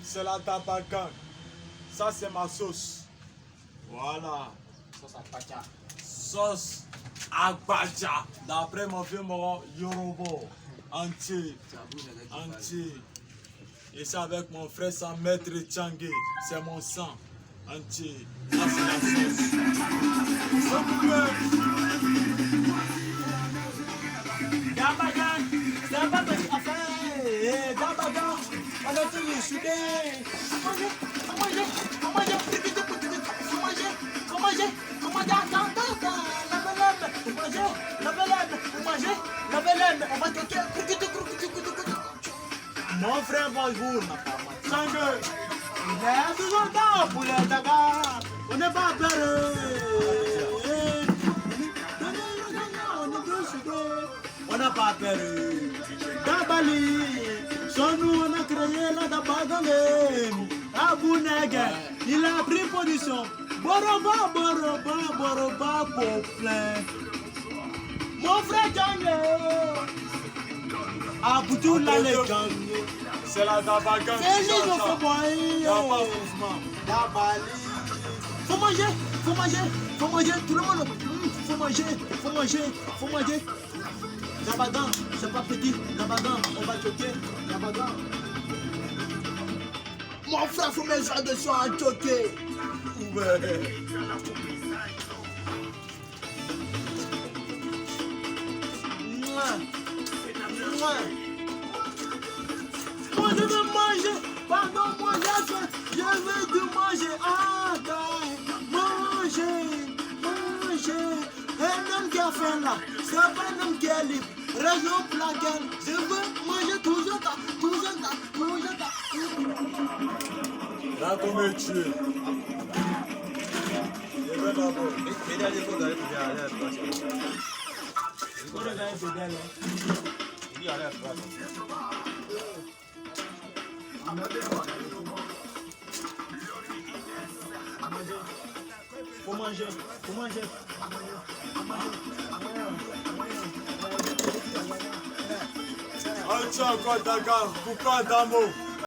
c'est la tabagan. Ça, c'est ma sauce. Voilà. Sauce abacha. Sauce abacha. D'après mon vieux mot Yoruba. Entier. Entier. Et ça avec mon frère sans maître Tchangé. C'est mon sang. Entier. Ça, c'est la sauce. Dabagan, c'est pas petit affaire. Dabagan, on a tout les soudés. Faut manger. On va toquer. Mon frère, bonjour. Tchangé. Il est toujours là pour les dagas. On n'est pas peur. On n'a pas peur. Dabali, sans nous on a créé la Dabagale. Abou Nègre, il a pris position. Boroba, pour plein. Mon frère Djangé. Aboutou la légende. C'est la tabagan. C'est lui qui fait boire. Il n'y a pas de mouvement. Dabali. Faut manger, tout le monde. Faut manger. Dabagan, c'est pas petit. Dabagan, on va choquer. Dabagan. Mon frère, faut mettre ça dessus en choquer. Ouais. Moi je veux manger, pardon moi j'ai faim, je veux te manger, manger. Un homme qui a faim là, c'est pas un homme qui est libre. Raison pour laquelle je veux manger toujours ça. Là, comme tu es. Je vais d'abord. Faut manger. Entier encore Dagan. Pourquoi Damo?